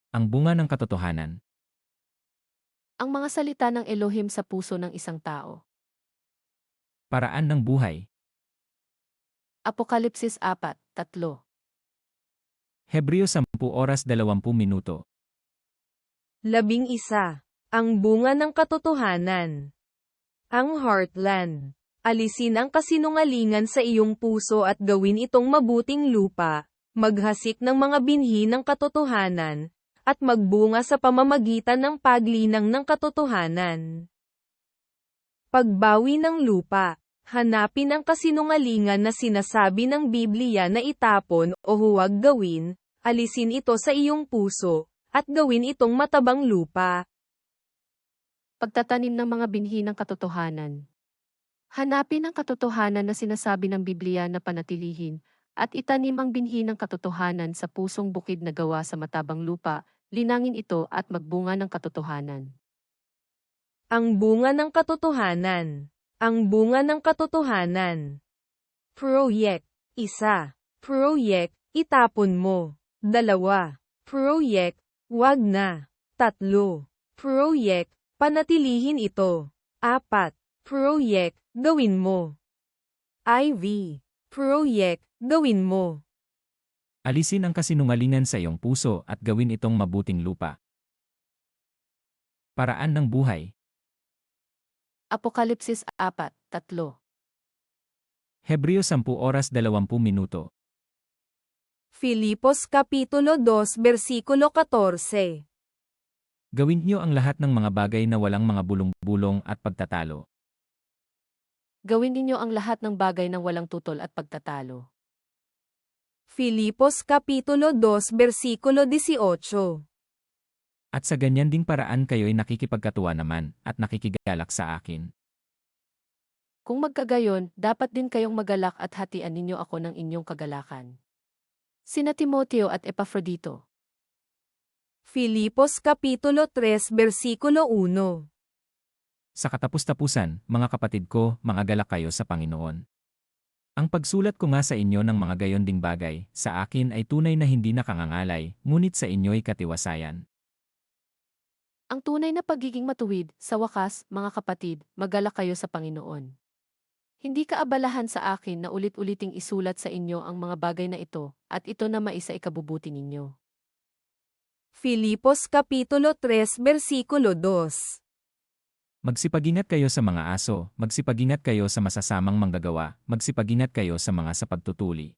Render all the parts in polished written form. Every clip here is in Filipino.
Ang bunga ng katotohanan. Ang mga salita ng Elohim sa puso ng isang tao. Paraan ng buhay. Apokalipsis 4:3. Hebreo 10:20. 11. Ang bunga ng katotohanan. Ang heartland. Alisin ang kasinungalingan sa iyong puso at gawin itong mabuting lupa, maghasik ng mga binhi ng katotohanan, at magbunga sa pamamagitan ng paglinang ng katotohanan. Pagbawi ng lupa. Hanapin ang kasinungalingan na sinasabi ng Biblia na itapon o huwag gawin, alisin ito sa iyong puso, at gawin itong matabang lupa. Pagtatanim ng mga binhi ng katotohanan. Hanapin ang katotohanan na sinasabi ng Biblia na panatilihin, at itanim ang binhi ng katotohanan sa pusong bukid na gawa sa matabang lupa, linangin ito at magbunga ng katotohanan. Ang bunga ng katotohanan. Ang bunga ng katotohanan. Proyek. 1. Proyek, itapon mo. 2. Proyek, wag na. 3. Proyek, panatilihin ito. 4. Proyek, gawin mo. IV. Proyek, gawin mo. Alisin ang kasinungalingan sa iyong puso at gawin itong mabuting lupa. Paraan ng buhay. Apokalipsis 4:3. Hebreo 10:20. Filipos Kapitulo 2 Versikulo 14. Gawin niyo ang lahat ng mga bagay na walang mga bulong-bulong at pagtatalo. Gawin ninyo ang lahat ng bagay ng walang tutol at pagtatalo. Filipos Kapitulo 2 Versikulo 18. At sa ganyan ding paraan kayo'y nakikipagkatuwa naman at nakikigalak sa akin. Kung magkagayon, dapat din kayong magalak at hatian ninyo ako ng inyong kagalakan. Sina Timoteo at Epafrodito. Filipos Kapitulo 3 Versikulo 1. Sa katapus-tapusan, mga kapatid ko, mangagalak kayo sa Panginoon. Ang pagsulat ko nga sa inyo ng mga gayon ding bagay, sa akin ay tunay na hindi nakangangalay, ngunit sa inyo'y katiwasayan. Ang tunay na pagiging matuwid, sa wakas, mga kapatid, magalak kayo sa Panginoon. Hindi kaabalahan sa akin na ulit-uliting isulat sa inyo ang mga bagay na ito, at ito na maisa ikabubuti ninyo. Filipos Kapitulo 3 Versikulo 2. Magsipagingat kayo sa mga aso, magsipagingat kayo sa masasamang manggagawa, magsipagingat kayo sa mga sa pagtutuli.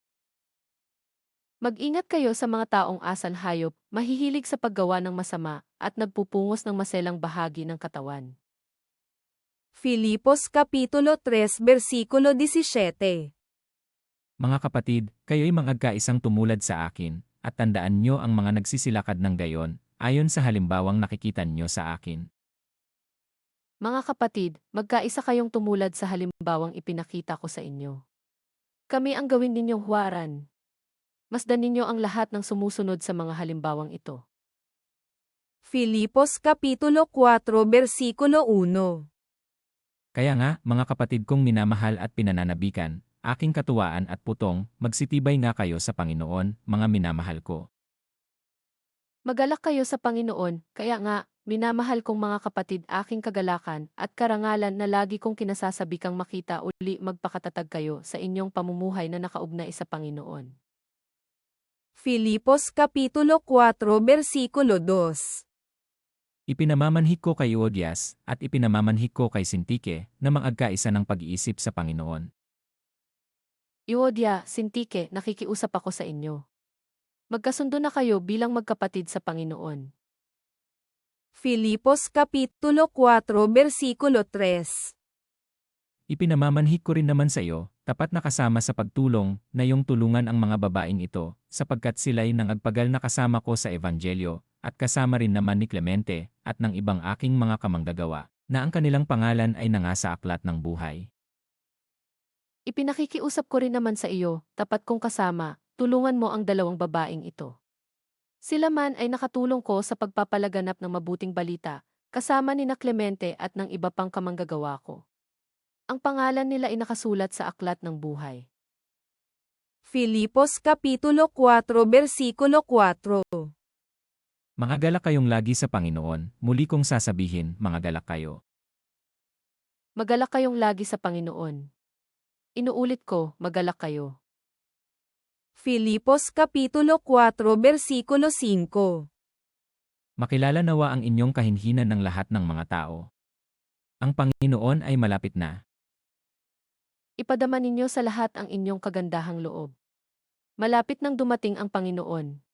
Mag-ingat kayo sa mga taong asal hayop, mahihilig sa paggawa ng masama, at nagpupungos ng maselang bahagi ng katawan. Filipos Kapitulo 3 Versikulo 17. Mga kapatid, kayo'y magkaisang tumulad sa akin, at tandaan nyo ang mga nagsisilakad ng gayon, ayon sa halimbawang nakikita nyo sa akin. Mga kapatid, magkaisa kayong tumulad sa halimbawang ipinakita ko sa inyo. Kami ang gawin ninyong huwaran. Masdan ninyo ang lahat ng sumusunod sa mga halimbawang ito. Filipos Kapitulo 4 Versikulo 1. Kaya nga, mga kapatid kong minamahal at pinananabikan, aking katuwaan at putong, magsitibay nga kayo sa Panginoon, mga minamahal ko. Magalak kayo sa Panginoon, kaya nga, minamahal kong mga kapatid aking kagalakan at karangalan na lagi kong kinasasabi kang makita uli magpakatatag kayo sa inyong pamumuhay na nakaugnay sa Panginoon. Filipos Kapitulo 4 Versikulo 2. Ipinamamanhik ko kay Euodias, at ipinamamanhik ko kay Sintike, na magkaisa ng pag-iisip sa Panginoon. Euodia, Sintike, nakikiusap ako sa inyo. Magkasundo na kayo bilang magkapatid sa Panginoon. Filipos Kapitulo 4 Versikulo 3. Ipinamamanhik ko rin naman sa iyo, tapat na kasama sa pagtulong, na iyong tulungan ang mga babaeng ito, sapagkat sila'y nangagpagal na kasama ko sa Evangelyo, at kasama rin naman ni Clemente, at ng ibang aking mga kamanggagawa, na ang kanilang pangalan ay nangasa aklat ng buhay. Ipinakikiusap ko rin naman sa iyo, tapat kong kasama, tulungan mo ang dalawang babaeng ito. Sila man ay nakatulong ko sa pagpapalaganap ng mabuting balita, kasama ni na Clemente at ng iba pang kamanggagawa ko. Ang pangalan nila ay nakasulat sa aklat ng buhay. Filipos Kapitulo 4 Versikulo 4. Mga galak kayong lagi sa Panginoon, muli kong sasabihin, mga galak kayo. Magalak kayong lagi sa Panginoon. Inuulit ko, magalak kayo. Filipos Kapitulo 4 Versikulo 5. Makilala nawa ang inyong kahinhinan ng lahat ng mga tao. Ang Panginoon ay malapit na. Ipadama ninyo sa lahat ang inyong kagandahang loob. Malapit nang dumating ang Panginoon.